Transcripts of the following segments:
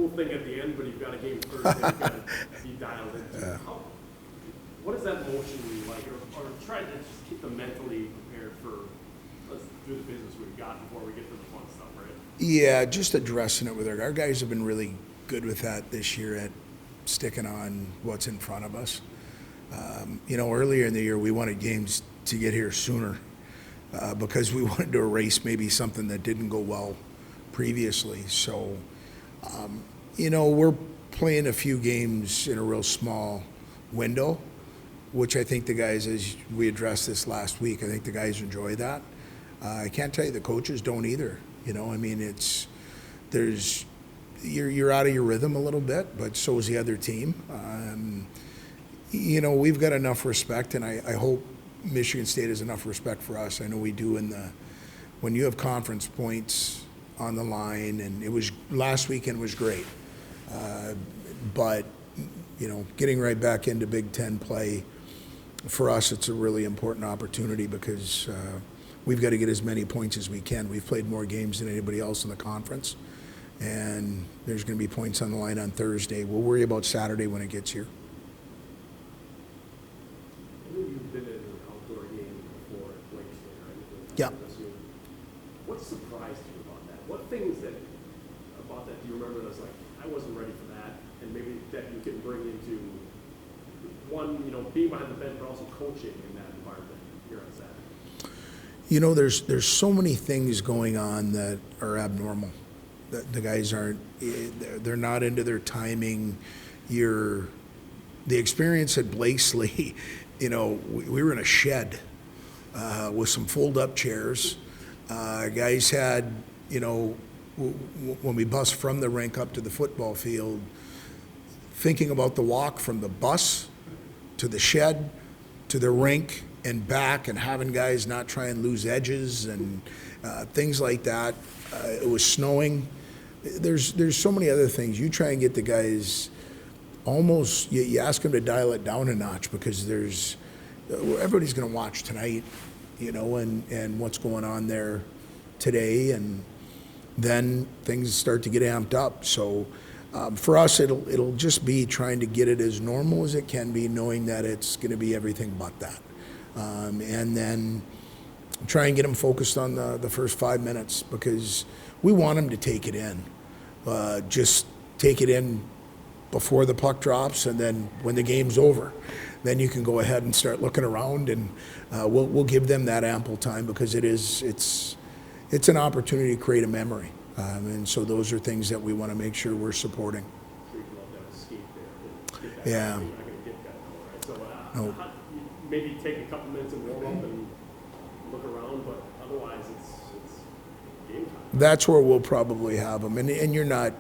cool thing at the end, but you've got a game Thursday, you've got to be dialed into. What is that emotionally like, or try to just keep them mentally prepared for, let's do the business we've got before we get to the fun stuff, right? Yeah, just addressing it with our guys have been really good with that this year at sticking on what's in front of us. Earlier in the year, we wanted games to get here sooner because we wanted to erase maybe something that didn't go well previously. So, we're playing a few games in a real small window, which I think the guys, as we addressed this last week, I think the guys enjoy that. I can't tell you the coaches don't either. You're out of your rhythm a little bit, but so is the other team. We've got enough respect, and I hope Michigan State has enough respect for us. I know we do when you have conference points on the line, and last weekend was great. But getting right back into Big Ten play, for us, it's a really important opportunity because we've got to get as many points as we can. We've played more games than anybody else in the conference, and there's going to be points on the line on Thursday. We'll worry about Saturday when it gets here. I know you've been in an outdoor game before at Lake State, right? Yeah. What surprised you about that? What things about that do you remember that's like, I wasn't ready for that, and maybe that you can bring into one, being behind the bench, but also coaching in that environment here on Saturday? There's so many things going on that are abnormal. The guys they're not into their timing. The experience at Blakesley, we were in a shed with some fold-up chairs. Guys had, when we bus from the rink up to the football field, thinking about the walk from the bus to the shed to the rink and back, and having guys not try and lose edges and things like that. It was snowing. There's so many other things. You try and get the guys almost, you ask them to dial it down a notch because everybody's going to watch tonight, and what's going on there today, and then things start to get amped up. So for us, it'll just be trying to get it as normal as it can be, knowing that it's going to be everything but that. And then try and get them focused on the first 5 minutes because we want them to take it in. Just take it in before the puck drops, and then when the game's over, then you can go ahead and start looking around, and we'll give them that ample time because it's an opportunity to create a memory. And so those are things that we want to make sure we're supporting. Yeah. So maybe take a couple minutes and warm up and look around, but otherwise it's game time. That's where we'll probably have them. And you're not,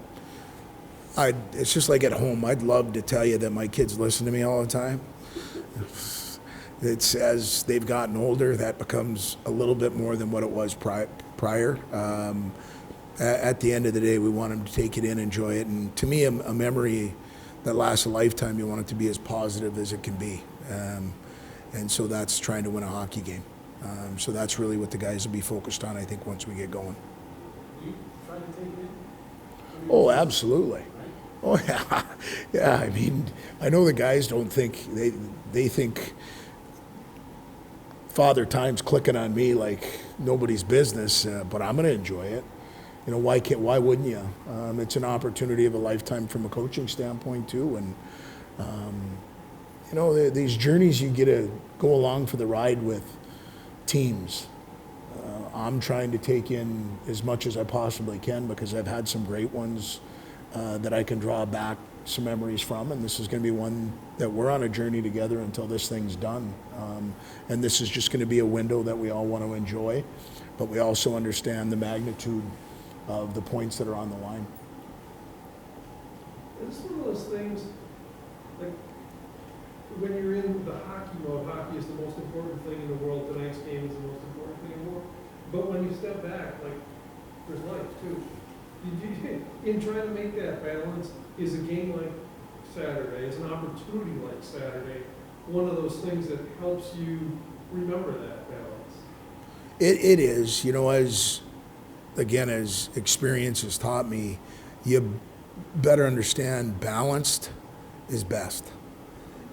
it's just like at home. I'd love to tell you that my kids listen to me all the time. It's as they've gotten older, that becomes a little bit more than what it was prior. At the end of the day, we want them to take it in, enjoy it. And to me, a memory that lasts a lifetime, you want it to be as positive as it can be. And so that's trying to win a hockey game. So that's really what the guys will be focused on, I think, once we get going. You try to take it in? Oh, absolutely. Oh, yeah. Yeah, I mean, I know the guys don't think, they think Father Time's clicking on me like nobody's business, but I'm going to enjoy it. Why wouldn't you? It's an opportunity of a lifetime from a coaching standpoint, too. And, these journeys you get to go along for the ride with teams. I'm trying to take in as much as I possibly can because I've had some great ones that I can draw back some memories from, and this is going to be one that we're on a journey together until this thing's done. And this is just going to be a window that we all want to enjoy, but we also understand the magnitude of the points that are on the line. It's one of those things, like, when you're in the hockey mode, hockey is the most important thing in the world. Tonight's game is the most important thing in the world. But when you step back, like, there's life too. In trying to make that balance, is a game like Saturday, is an opportunity like Saturday, one of those things that helps you remember that balance? It is, as experience has taught me, you better understand balanced is best.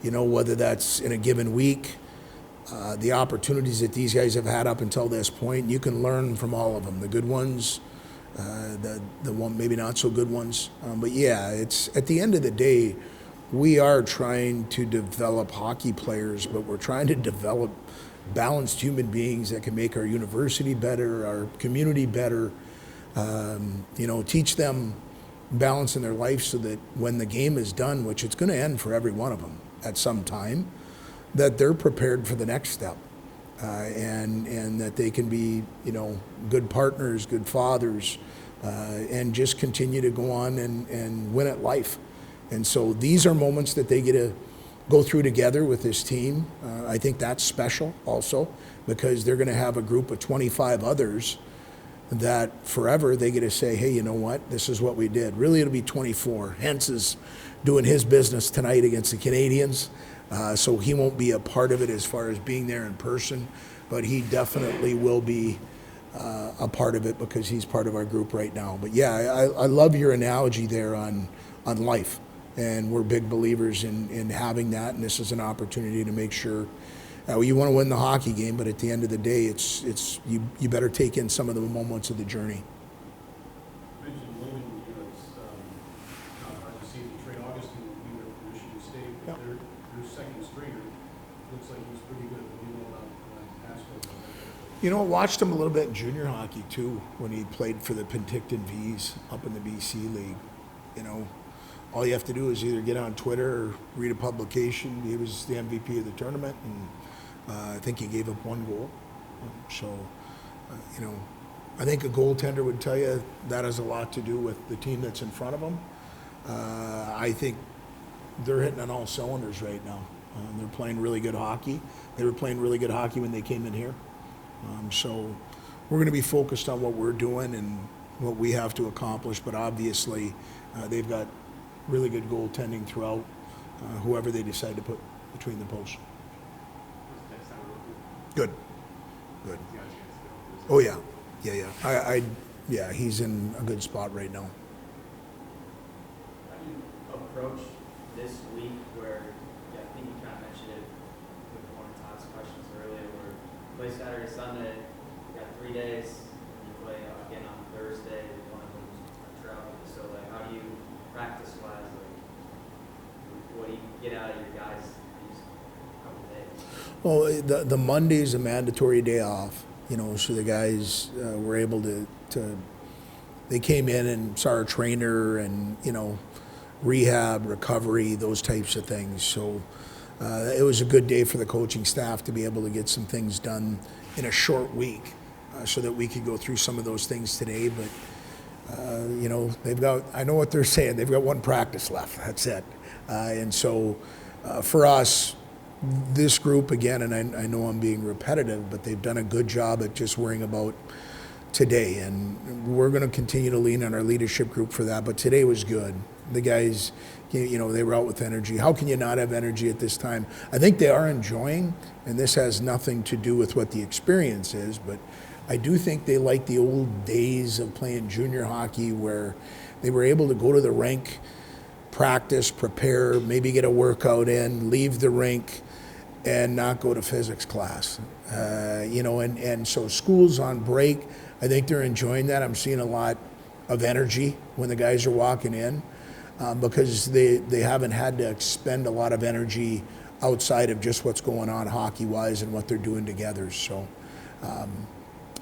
You know, whether that's in a given week, the opportunities that these guys have had up until this point, you can learn from all of them. The good ones, the one maybe not so good ones. But yeah, it's at the end of the day, we are trying to develop hockey players, but we're trying to develop balanced human beings that can make our university better, our community better. You know, teach them balance in their life so that when the game is done, which it's going to end for every one of them at some time, that they're prepared for the next step, and that they can be, you know, good partners, good fathers, and just continue to go on and win at life. And so these are moments that they get to go through together with this team. I think that's special also, because they're going to have a group of 25 others that forever they get to say, hey, you know what, this is what we did. Really, it'll be 24. Hence is doing his business tonight against the Canadians. So he won't be a part of it as far as being there in person, but he definitely will be a part of it because he's part of our group right now. But yeah, I love your analogy there on life. And we're big believers in having that, and this is an opportunity to make sure you want to win the hockey game, but at the end of the day, it's you better take in some of the moments of the journey. You mentioned Lehman, you know, it's hard to see the Trey Augustine will be there for Michigan State, but Yep. their second stringer looks like he's pretty good. What do you know about Pascal? You know, I watched him a little bit in junior hockey too when he played for the Penticton V's up in the BC League. You know, all you have to do is either get on Twitter or read a publication. He was the MVP of the tournament, and I think he gave up one goal. You know, I think a goaltender would tell you that has a lot to do with the team that's in front of them. I think they're hitting on all cylinders right now. They're playing really good hockey. They were playing really good hockey when they came in here. So we're going to be focused on what we're doing and what we have to accomplish, but obviously they've got really good goaltending throughout whoever they decide to put between the posts. Good. Oh yeah, yeah. He's in a good spot right now. How do you approach this week where, yeah, I think you kind of mentioned it with one of Todd's questions earlier, where you play Saturday, Sunday, you got 3 days, and you play again on Thursday, one of them's travel. So like, how do you practice-wise, like, what do you get out of your guys these couple days? Well, the Monday's a mandatory day off, you know, so the guys were able to they came in and saw our trainer and, you know, rehab, recovery, those types of things. So it was a good day for the coaching staff to be able to get some things done in a short week so that we could go through some of those things today. But, you know, I know what they're saying, they've got one practice left, that's it. And so for us, this group, again, and I know I'm being repetitive, but they've done a good job at just worrying about today. And we're going to continue to lean on our leadership group for that. But today was good. The guys, you know, they were out with energy. How can you not have energy at this time? I think they are enjoying, and this has nothing to do with what the experience is, but I do think they like the old days of playing junior hockey where they were able to go to the rink, practice, prepare, maybe get a workout in, leave the rink, and not go to physics class. You know, and so school's on break. I think they're enjoying that. I'm seeing a lot of energy when the guys are walking in because they haven't had to expend a lot of energy outside of just what's going on hockey-wise and what they're doing together. So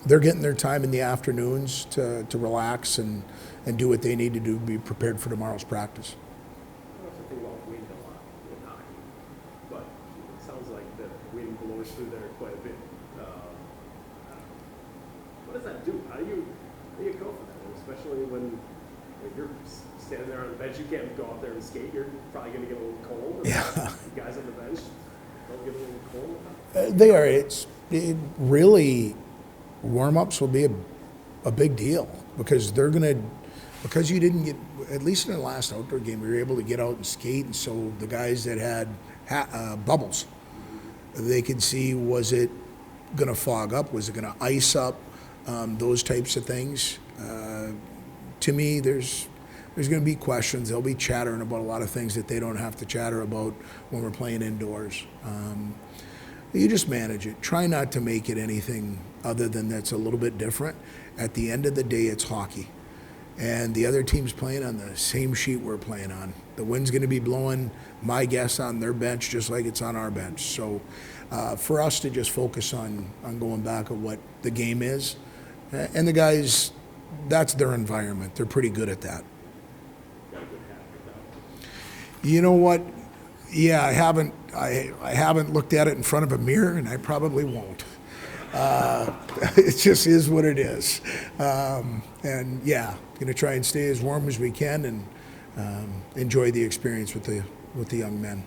they're getting their time in the afternoons to relax and do what they need to do to be prepared for tomorrow's practice. I don't think about wind a lot in hockey, but it sounds like the wind blows through there quite a bit. What does that do? How do you go for that? Especially when you're standing there on the bench, you can't go out there and skate. You're probably going to get a little cold. Yeah. The guys on the bench don't get a little cold. They are. It really, warm-ups will be a big deal because because you didn't get, at least in the last outdoor game, we were able to get out and skate, and so the guys that had bubbles, they could see, was it going to fog up? Was it going to ice up? Those types of things. To me, there's There's going to be questions. They'll be chattering about a lot of things that they don't have to chatter about when we're playing indoors. You just manage it. Try not to make it anything other than that's a little bit different. At the end of the day, it's hockey. And the other team's playing on the same sheet we're playing on. The wind's going to be blowing, my guess, on their bench just like it's on our bench. So for us to just focus on going back at what the game is, and the guys, that's their environment. They're pretty good at that. Got a good habit with that. You know what? Yeah, I haven't looked at it in front of a mirror, and I probably won't. It just is what it is. And yeah, going to try and stay as warm as we can and enjoy the experience with the young men.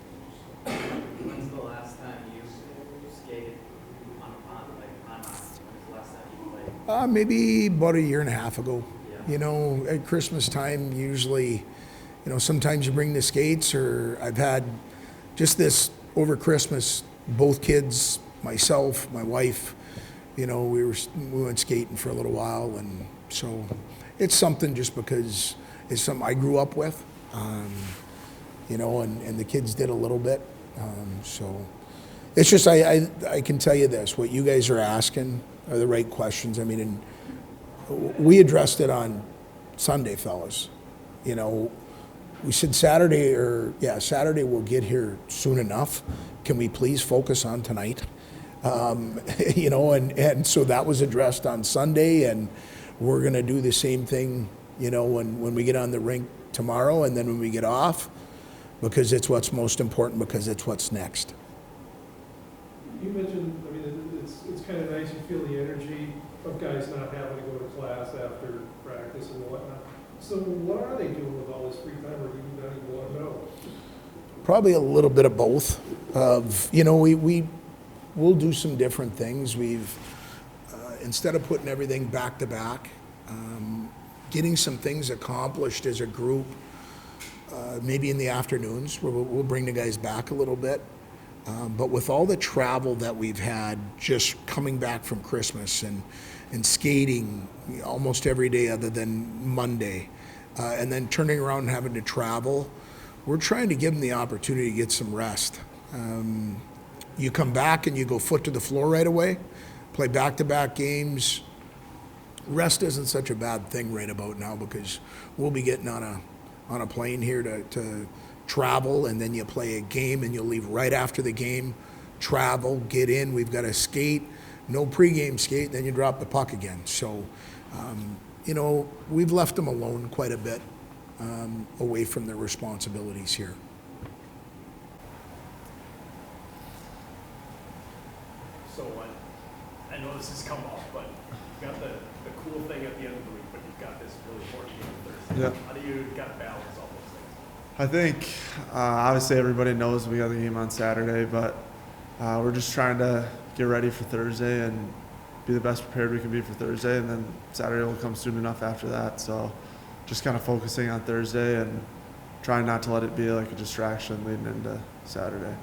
When's the last time you skated on a pond, like on ice? When's the last time you played? Maybe about a year and a half ago. Yeah. You know, at Christmas time, usually, you know, sometimes you bring the skates, or I've had just this over Christmas, both kids, myself, my wife, you know, we went skating for a little while, and so it's something just because it's something I grew up with, you know, and the kids did a little bit, so it's just I can tell you this: what you guys are asking are the right questions. I mean, and we addressed it on Sunday, fellas. You know, we said Saturday we'll get here soon enough. Can we please focus on tonight? You know, and so that was addressed on Sunday, and we're going to do the same thing, you know, when we get on the rink tomorrow, and then when we get off, because it's what's most important, because it's what's next. You mentioned, I mean, it's kind of nice, you feel the energy of guys not having to go to class after practice and whatnot. So what are they doing with all this free time, or do you not even want to know? Probably a little bit of both. You know, we'll do some different things. We've, instead of putting everything back to back, getting some things accomplished as a group, maybe in the afternoons, where we'll bring the guys back a little bit. But with all the travel that we've had, just coming back from Christmas and skating almost every day other than Monday, and then turning around and having to travel, we're trying to give them the opportunity to get some rest. You come back and you go foot to the floor right away, play back-to-back games. Rest isn't such a bad thing right about now, because we'll be getting on a plane here to travel, and then you play a game and you'll leave right after the game, travel, get in, we've got to skate, no pregame skate, then you drop the puck again. So, you know, we've left them alone quite a bit, away from their responsibilities here. So I know this has come up, but you've got the cool thing at the end of the week, but you've got this really important game on Thursday. Yeah. How do you got to balance all those things? I think obviously everybody knows we got the game on Saturday, but we're just trying to get ready for Thursday and be the best prepared we can be for Thursday, and then Saturday will come soon enough after that. So just kind of focusing on Thursday and trying not to let it be like a distraction leading into Saturday.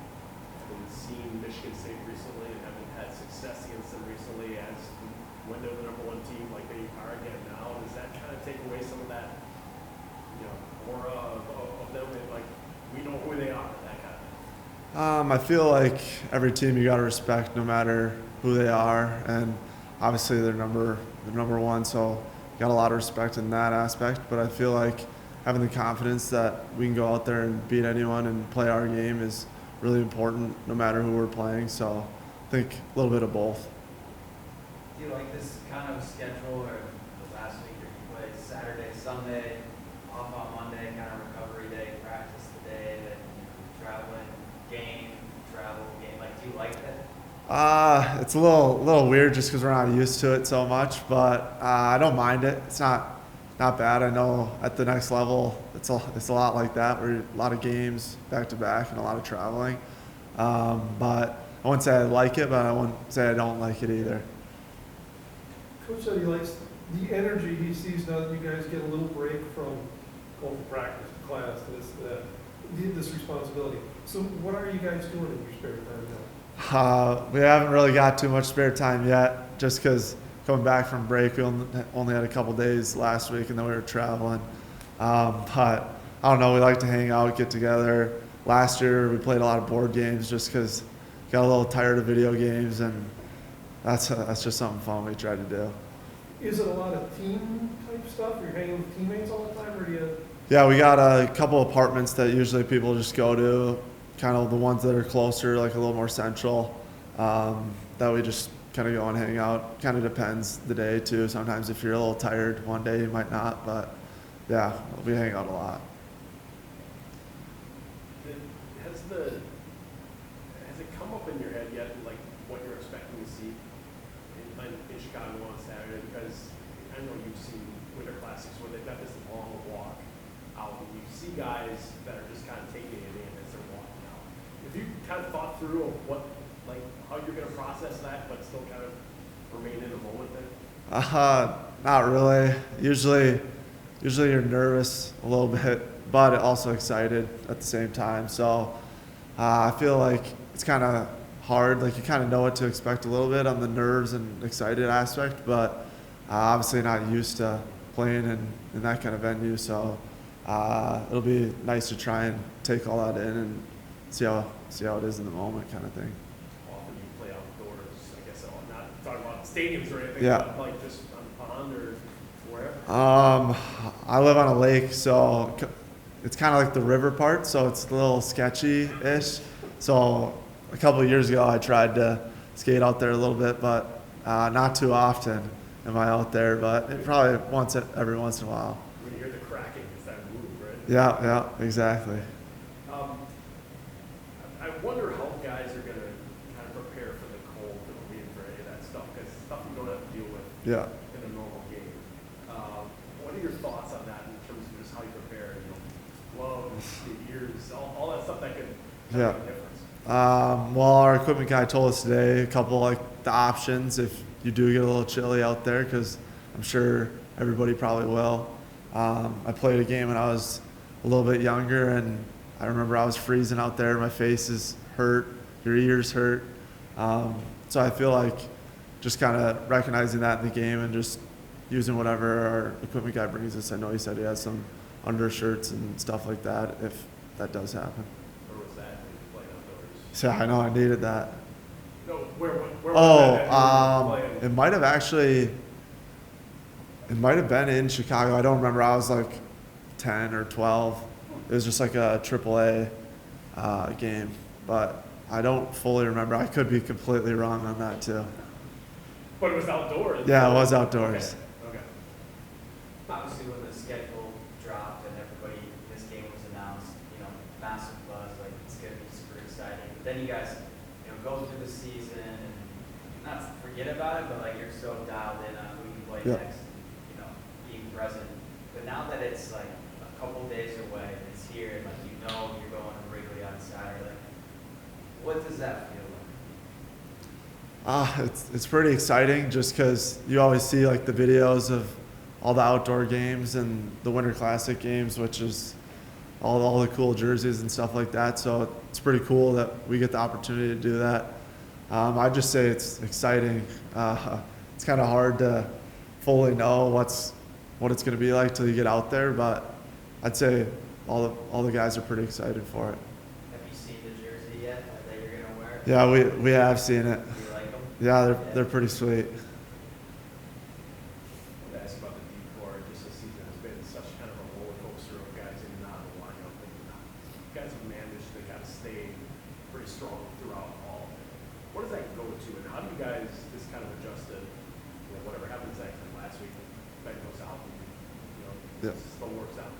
Having seen Michigan State recently and having had success against them recently, as when they're the number one team like they are again now, does that kind of take away some of that, you know, aura of them, and like we know who they are, that kind of thing? I feel like every team you got to respect no matter who they are, and obviously they're number one, so got a lot of respect in that aspect. But I feel like having the confidence that we can go out there and beat anyone and play our game is really important no matter who we're playing. So I think a little bit of both. Do you like this kind of schedule, or the last week where you played Saturday, Sunday, off on Monday, kind of recovery day, practice the day, then traveling, game, travel, game? Like, do you like that? It's a little weird just because we're not used to it so much, but I don't mind it. It's not bad. I know at the next level it's a lot like that, where a lot of games back to back and a lot of traveling. But I wouldn't say I like it, but I wouldn't say I don't like it either. Coach said he likes the energy he sees now that you guys get a little break from going to practice, to class, this responsibility. So what are you guys doing in your spare time now? We haven't really got too much spare time yet, just because coming back from break, we only had a couple days last week, and then we were traveling. But I don't know, we like to hang out, get together. Last year we played a lot of board games just because got a little tired of video games, and that's just something fun we try to do. Is it a lot of team type stuff? You're hanging with teammates all the time, or do you? Yeah, we got a couple apartments that usually people just go to, kind of the ones that are closer, like a little more central, that we just kind of go and hang out. Kind of depends the day too. Sometimes if you're a little tired one day, you might not, but yeah, we hang out a lot. Has it come up in your head yet, like what you're expecting to see in Chicago on Saturday? Because I know you've seen Winter Classics where they've got this long walk out, and you see guys that are just kind of taking it in as they're walking out. Have you kind of thought through of what, like, how you're going to process that, but still kind of remain in the moment there? Not really. Usually you're nervous a little bit, but also excited at the same time. So I feel like it's kind of hard. Like you kind of know what to expect a little bit on the nerves and excited aspect, but obviously not used to playing in that kind of venue. So it'll be nice to try and take all that in and see how it is in the moment, kind of thing. Often you play outdoors, I guess. Not talking about stadiums or anything, Yeah. but like just on the pond or wherever. I live on a lake, so it's kind of like the river part, so it's a little sketchy-ish. So a couple of years ago, I tried to skate out there a little bit, but not too often am I out there, but probably every once in a while. When you hear the cracking, it's that move, right? Yeah, exactly. I wonder how guys are going to kind of prepare for the cold and the wind for any of that stuff, because stuff you don't have to deal with Yeah. in a normal game. What are your thoughts on that in terms of just how you prepare, gloves, the ears, all that stuff that can Yeah. make a difference? Well, our equipment guy told us today a couple like the options if you do get a little chilly out there, because I'm sure everybody probably will. I played a game when I was a little bit younger, and I remember I was freezing out there. My face is hurt, your ears hurt. So I feel like just kind of recognizing that in the game and just using whatever our equipment guy brings us. I know he said he has some undershirts and stuff like that if that does happen. Or was that when you played outdoors? So I know I needed that. No, where was that at when you were playing? It might have been in Chicago. I don't remember. I was like 10 or 12. It was just like a AAA game, but I don't fully remember. I could be completely wrong on that too. But it was outdoors. Yeah, it was outdoors. Okay. Obviously, when the schedule dropped and this game was announced, massive buzz, like it's gonna be super exciting. But then you guys, go through the season and not forget about it, but like you're so dialed in on who you play Yeah. next, being present. But now that it's like a couple days away, it's here, and like you're going to Wrigley on Saturday. Like, what does that feel like? It's pretty exciting just because you always see like the videos of all the outdoor games and the Winter Classic games, which is all the cool jerseys and stuff like that. So it's pretty cool that we get the opportunity to do that. I'd just say it's exciting. It's kind of hard to fully know what it's going to be like till you get out there, but I'd say all the guys are pretty excited for it. Have you seen the jersey yet that you're gonna wear? Yeah, we have seen it. Do you like them? Yeah, they're pretty sweet. To ask about the decor, just this season has been such kind of a roller coaster of guys in and out of the lineup. And you guys have managed to kind of stay pretty strong throughout all. What does that go to, and how do you guys just kind of adjust to whatever happens like last week? Ben goes out, and Yeah. it still works out.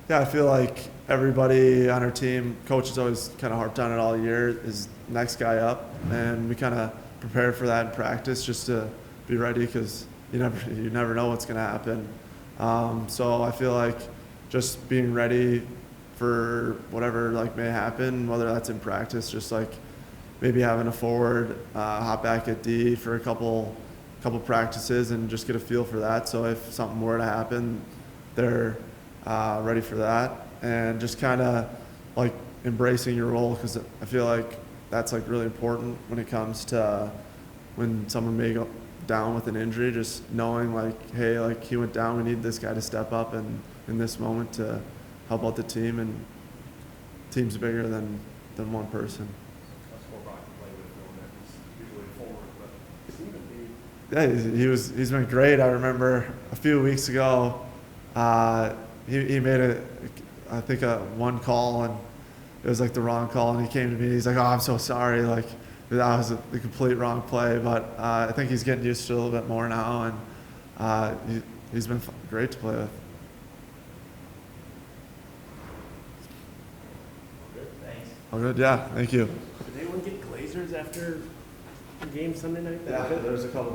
Yeah, I feel like everybody on our team, coach has always kind of harped on it all year, is next guy up, and we kind of prepare for that in practice just to be ready because you never know what's going to happen. So I feel like just being ready for whatever may happen, whether that's in practice, just like maybe having a forward hop back at D for a couple practices and just get a feel for that. So if something were to happen, they're ready for that, and just kind of like embracing your role, because I feel like that's really important when it comes to when someone may go down with an injury, just knowing hey, he went down, we need this guy to step up and in this moment to help out the team, and team's bigger than one person. That's what Brock can play with, knowing that he's usually forward, but Steven, Yeah, he's been great. I remember a few weeks ago, he made I think one call, and it was like the wrong call, and he came to me. He's like, "Oh, I'm so sorry. Like that was the complete wrong play." But I think he's getting used to it a little bit more now, and he's been great to play with. Thanks. Oh, good. Yeah, thank you. did anyone get Glazers after the game Sunday night? there's a couple.